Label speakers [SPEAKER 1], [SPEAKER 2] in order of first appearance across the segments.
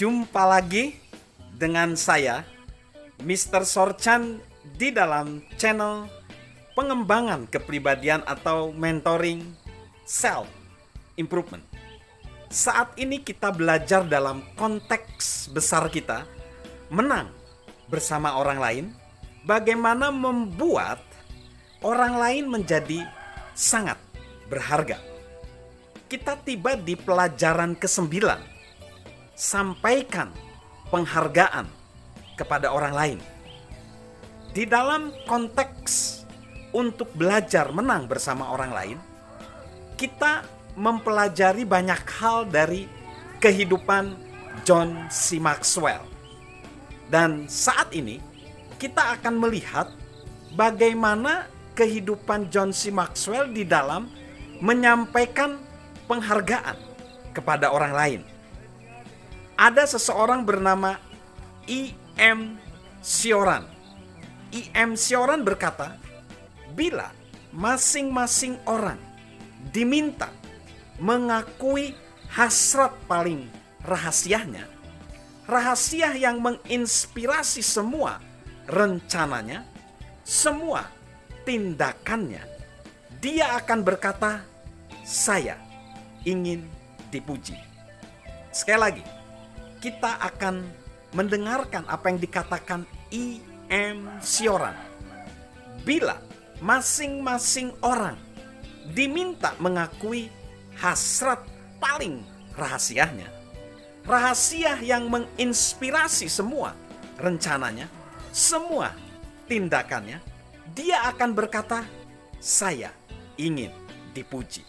[SPEAKER 1] Jumpa lagi dengan saya, Mr. Sorchan, di dalam channel pengembangan kepribadian atau mentoring self improvement. Saat ini kita belajar dalam konteks besar kita, menang bersama orang lain, bagaimana membuat orang lain menjadi sangat berharga. Kita tiba di pelajaran ke-9, sampaikan penghargaan kepada orang lain. Di dalam konteks untuk belajar menang bersama orang lain, kita mempelajari banyak hal dari kehidupan John C. Maxwell. Dan saat ini kita akan melihat bagaimana kehidupan John C. Maxwell di dalam menyampaikan penghargaan kepada orang lain. Ada seseorang bernama E.M. Cioran. E.M. Cioran berkata, bila masing-masing orang diminta mengakui hasrat paling rahasianya, rahasia yang menginspirasi semua rencananya, semua tindakannya, dia akan berkata, saya ingin dipuji. Sekali lagi, kita akan mendengarkan apa yang dikatakan E.M. Cioran. Bila masing-masing orang diminta mengakui hasrat paling rahasianya, rahasia yang menginspirasi semua rencananya, semua tindakannya, dia akan berkata, saya ingin dipuji.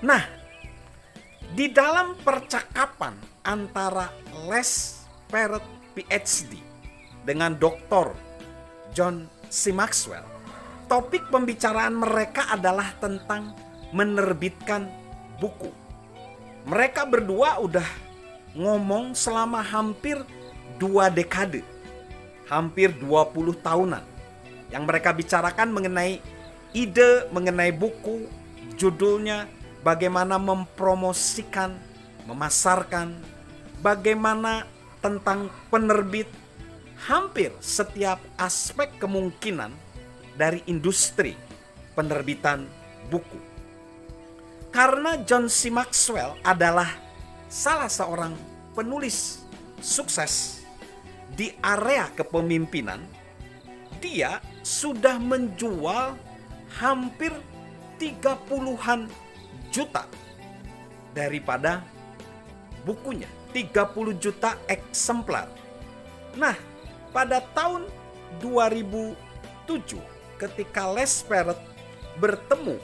[SPEAKER 1] Nah, di dalam percakapan antara Les Parrott PhD dengan Dr. John C. Maxwell, topik pembicaraan mereka adalah tentang menerbitkan buku. Mereka berdua udah ngomong selama hampir 2 dekade, hampir 20 tahunan, yang mereka bicarakan mengenai ide, mengenai buku, judulnya bagaimana mempromosikan, memasarkan, bagaimana tentang penerbit, hampir setiap aspek kemungkinan dari industri penerbitan buku. Karena John C. Maxwell adalah salah seorang penulis sukses di area kepemimpinan, dia sudah menjual hampir 30-an juta daripada bukunya, 30 juta eksemplar. Nah, pada tahun 2007 ketika Les Parrott bertemu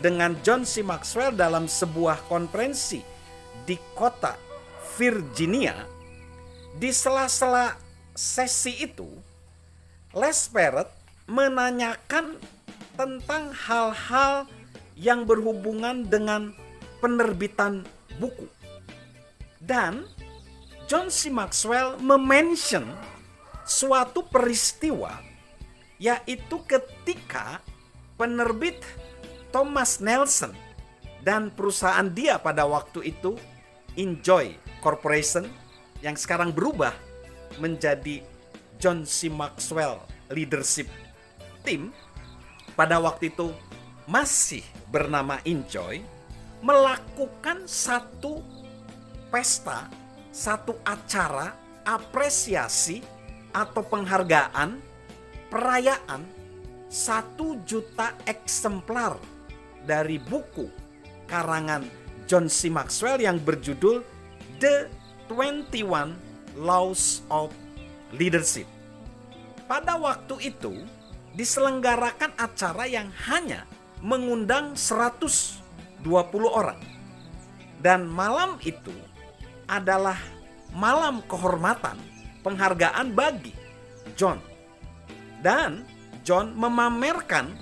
[SPEAKER 1] dengan John C. Maxwell dalam sebuah konferensi di kota Virginia, di sela-sela sesi itu Les Parrott menanyakan tentang hal-hal yang berhubungan dengan penerbitan buku. Dan John C. Maxwell memention suatu peristiwa, yaitu ketika penerbit Thomas Nelson dan perusahaan dia pada waktu itu, Enjoy Corporation, yang sekarang berubah menjadi John C. Maxwell Leadership Team, pada waktu itu masih bernama Enjoy, melakukan satu pesta, satu acara apresiasi atau penghargaan, perayaan 1 juta eksemplar dari buku karangan John C. Maxwell yang berjudul The 21 Laws of Leadership. Pada waktu itu diselenggarakan acara yang hanya mengundang 120 orang. Dan malam itu adalah malam kehormatan, penghargaan bagi John. Dan John memamerkan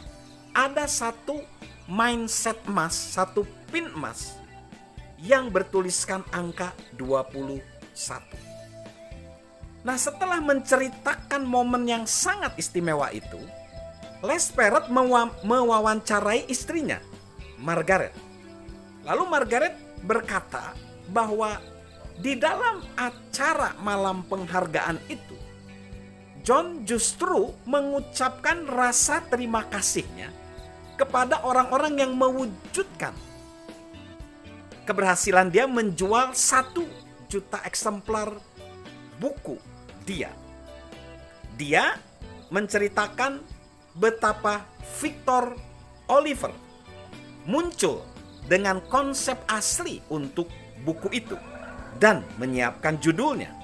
[SPEAKER 1] ada satu mindset emas, satu pin emas yang bertuliskan angka 21. Nah, setelah menceritakan momen yang sangat istimewa itu, Les Parrott mewawancarai istrinya, Margaret. Lalu Margaret berkata bahwa di dalam acara malam penghargaan itu, John justru mengucapkan rasa terima kasihnya kepada orang-orang yang mewujudkan keberhasilan dia menjual 1 juta eksemplar buku dia. Dia menceritakan betapa Victor Oliver muncul dengan konsep asli untuk buku itu dan menyiapkan judulnya.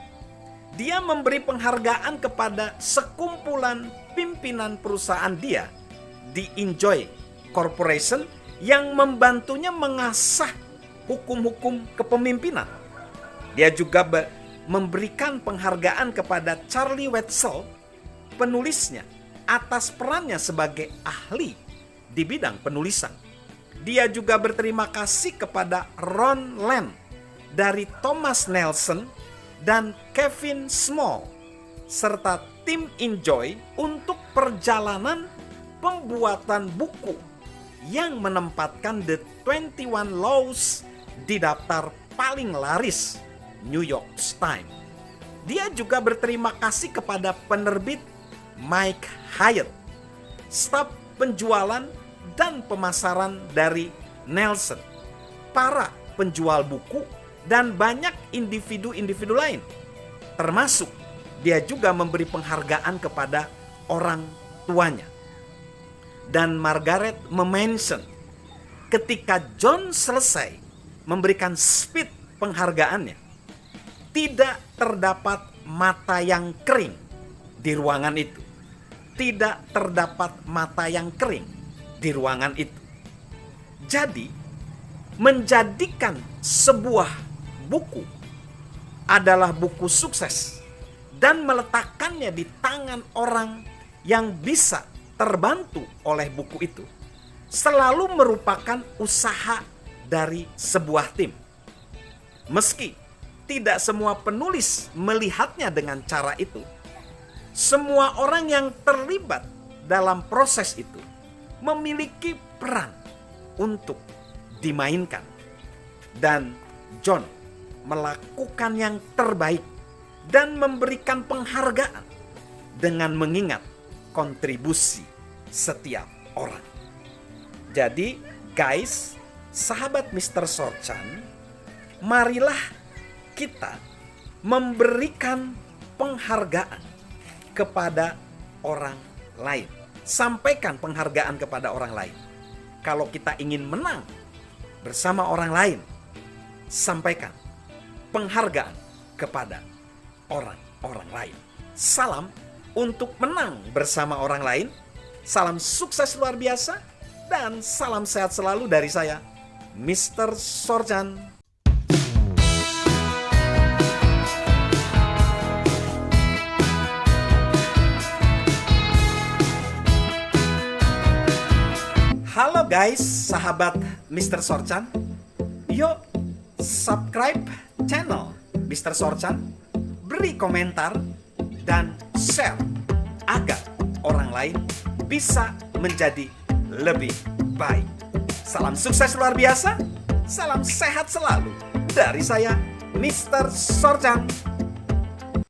[SPEAKER 1] Dia memberi penghargaan kepada sekumpulan pimpinan perusahaan dia di Enjoy Corporation yang membantunya mengasah hukum-hukum kepemimpinan. Dia juga memberikan penghargaan kepada Charlie Wetzel, penulisnya, atas perannya sebagai ahli di bidang penulisan. Dia juga berterima kasih kepada Ron Land dari Thomas Nelson dan Kevin Small serta tim Enjoy untuk perjalanan pembuatan buku yang menempatkan The 21 Laws di daftar paling laris New York Times. Dia juga berterima kasih kepada penerbit Mike Hyatt, staf penjualan dan pemasaran dari Nelson, para penjual buku, dan banyak individu-individu lain. Termasuk dia juga memberi penghargaan kepada orang tuanya. Dan Margaret memention ketika John selesai memberikan speech penghargaannya, tidak terdapat mata yang kering di ruangan itu. Tidak terdapat mata yang kering di ruangan itu. Jadi, menjadikan sebuah buku adalah buku sukses dan meletakkannya di tangan orang yang bisa terbantu oleh buku itu selalu merupakan usaha dari sebuah tim. Meski tidak semua penulis melihatnya dengan cara itu, semua orang yang terlibat dalam proses itu memiliki peran untuk dimainkan. Dan John melakukan yang terbaik dan memberikan penghargaan dengan mengingat kontribusi setiap orang. Jadi guys, sahabat Mr. Sorchan, marilah kita memberikan penghargaan kepada orang lain. Sampaikan penghargaan kepada orang lain. Kalau kita ingin menang bersama orang lain, sampaikan penghargaan kepada orang-orang lain. Salam untuk menang bersama orang lain. Salam sukses luar biasa dan salam sehat selalu dari saya, Mr. Sorchan. Halo guys, sahabat Mr. Sorchan. Yuk subscribe channel Mr. Sorchan, beri komentar dan share agar orang lain bisa menjadi lebih baik. Salam sukses luar biasa, salam sehat selalu dari saya, Mr. Sorchan.